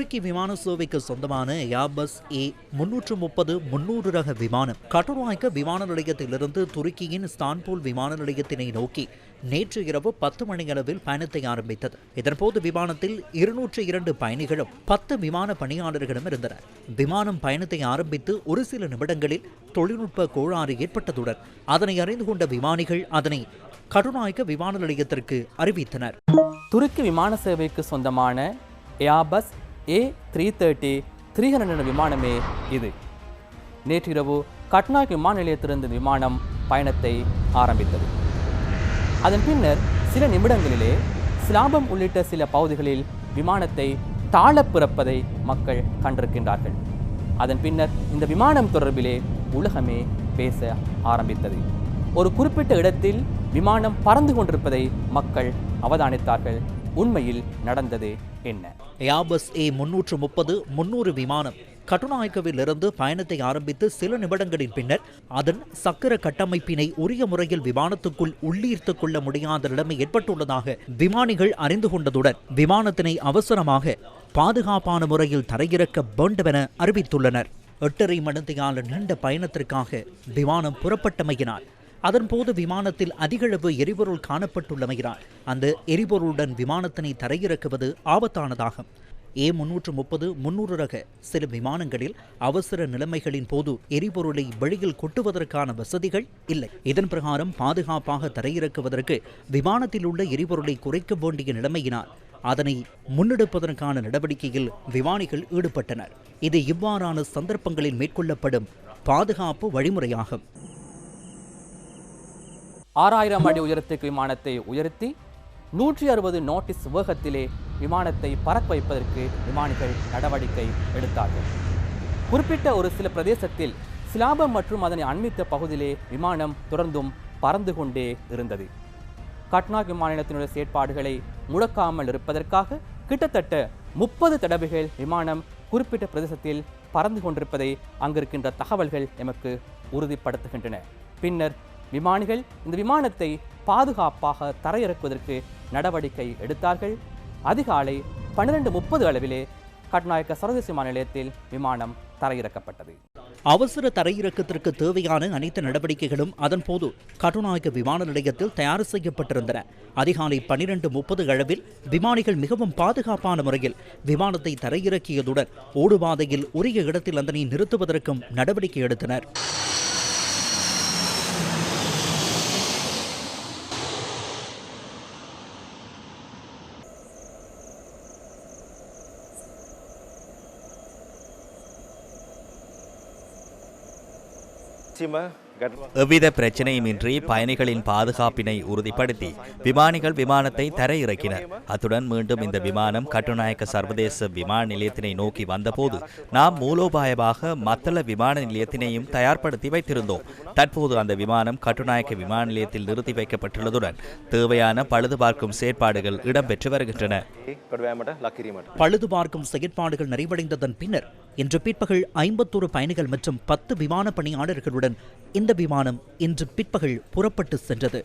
துருக்கி விமான சேவைக்கு சொந்தமான ஏர்பஸ் A330-300 ரக விமானம் கட்டுநாயக்க விமான நிலையத்திலிருந்து துருக்கியின் இஸ்தான்புல் விமான நிலையத்தினை நோக்கி நேற்று இரவு 10 மணியளவில் பயணத்தை ஆரம்பித்தது. இதன்போது விமானத்தில் 202 பயணிகளும் 10 விமான பணியாளர்களும் இருந்தனர். விமானம் பயணத்தை ஆரம்பித்து ஒரு சில நிமிடங்களில் தொழில்நுட்ப கோளாறு ஏற்பட்டதுடன் அதனை அறிந்து கொண்ட விமானிகள் அதனை கட்டுநாயக்க விமான நிலையத்திற்கு அறிவித்தனர். துருக்கி விமான சேவைக்கு சொந்தமான ஏர்பஸ் A330-300 விமானமே இது. நேற்றிரவு கட்டுநாயக்க விமான நிலையத்திலிருந்து விமானம் பயணத்தை ஆரம்பித்தது. அதன் பின்னர் சில நிமிடங்களிலே சிலாபம் உள்ளிட்ட சில பகுதிகளில் விமானத்தை தாழ பிறப்பதை மக்கள் கண்டிருக்கின்றார்கள். அதன் பின்னர் இந்த விமானம் தொடர்பிலே உலகமே பேச ஆரம்பித்தது. ஒரு குறிப்பிட்ட இடத்தில் விமானம் பறந்து கொண்டிருப்பதை மக்கள் அவதானித்தார்கள். உண்மையில் நடந்தது என்ன? ஏர்பஸ் A330-300 விமானம் கட்டுநாயக்கவில் இருந்து பயணத்தை ஆரம்பித்து சில நிமிடங்களின் பின்னர் அதன் சக்கர கட்டமைப்பினை உரிய முறையில் விமானத்துக்குள் உள்ளீர்த்துக் கொள்ள முடியாத நிலைமை ஏற்பட்டுள்ளதாக விமானிகள் அறிந்து கொண்டதுடன் விமானத்தினை அவசரமாக பாதுகாப்பான முறையில் தரையிறக்க வேண்டும் என அறிவித்துள்ளனர். 8.5 மணித்தியால நீண்ட பயணத்திற்காக விமானம் புறப்பட்டமையினால் அதன்போது விமானத்தில் அதிகளவு எரிபொருள் காணப்பட்டுள்ளமையினால் அந்த எரிபொருளுடன் விமானத்தினை தரையிறக்குவது ஆபத்தானதாகும். A330-300 ரக சில விமானங்களில் அவசர நிலைமைகளின் போது எரிபொருளை வெளியில் கொட்டுவதற்கான வசதிகள் இல்லை. இதன் பிரகாரம் பாதுகாப்பாக தரையிறக்குவதற்கு விமானத்தில் உள்ள எரிபொருளை குறைக்க வேண்டிய நிலைமையினால் அதனை முன்னெடுப்பதற்கான நடவடிக்கையில் விமானிகள் ஈடுபட்டனர். இது இவ்வாறான சந்தர்ப்பங்களில் மேற்கொள்ளப்படும் பாதுகாப்பு வழிமுறையாகும். 6000 அடி உயரத்துக்கு விமானத்தை உயர்த்தி 160 நோட்டிஸ் வேகத்திலே விமானத்தை பறக்க வைப்பதற்கு விமானிகள் நடவடிக்கை எடுத்தார்கள். குறிப்பிட்ட ஒரு சில பிரதேசத்தில் சிலாபம் மற்றும் அதனை அண்மித்த பகுதியிலே விமானம் தொடர்ந்தும் பறந்து கொண்டே இருந்தது. கட்டுநாயக்க விமான நிலையத்தினுடைய செயற்பாடுகளை முடக்காமல் இருப்பதற்காக கிட்டத்தட்ட 30 தடவைகள் விமானம் குறிப்பிட்ட பிரதேசத்தில் பறந்து கொண்டிருப்பதை அங்கிருக்கின்ற தகவல்கள் எமக்கு உறுதிப்படுத்துகின்றன. பின்னர் விமானிகள் இந்த விமானத்தை பாதுகாப்பாக தரையிறக்குவதற்கு நடவடிக்கை எடுத்தார்கள். அதிகாலை 12:30 அளவிலே கட்டுநாயக்க சர்வதேச விமான நிலையத்தில் விமானம் தரையிறக்கப்பட்டது. அவசர தரையிறக்கத்திற்கு தேவையான அனைத்து நடவடிக்கைகளும் அதன்போது கட்டுநாயக்க விமான நிலையத்தில் தயார் செய்யப்பட்டிருந்தன. அதிகாலை 12:30 அளவில் விமானிகள் மிகவும் பாதுகாப்பான முறையில் விமானத்தை தரையிறக்கியதுடன் ஓடுபாதையில் உரிய இடத்தில் அதனை நிறுத்துவதற்கும் நடவடிக்கை எடுத்தனர். எவ்வித பிரச்சனையுமின்றி பயணிகளின் பாதுகாப்பினை உறுதிப்படுத்தி விமானிகள் விமானத்தை தரையிறக்கினர். அத்துடன் மீண்டும் இந்த விமானம் கட்டுநாயக்க சர்வதேச விமான நிலையத்தினை நோக்கி வந்தபோது நாம் மூலோபாயமாக மத்தள விமான நிலையத்தினையும் தயார்படுத்தி வைத்திருந்தோம். தற்போது அந்த விமானம் கட்டுநாயக்க விமான நிலையத்தில் நிறுத்தி வைக்கப்பட்டுள்ளதுடன் தேவையான பழுது பார்க்கும் செயற்பாடுகள் இடம்பெற்று வருகின்றன. பழுது பார்க்கும் செயற்பாடுகள் நிறைவடைந்ததன் பின்னர் இன்று பிற்பகல் 51 பயணிகள் மற்றும் 10 விமான பணியாளர்களுடன் இந்த விமானம் இன்று பிற்பகல் புறப்பட்டு சென்றது.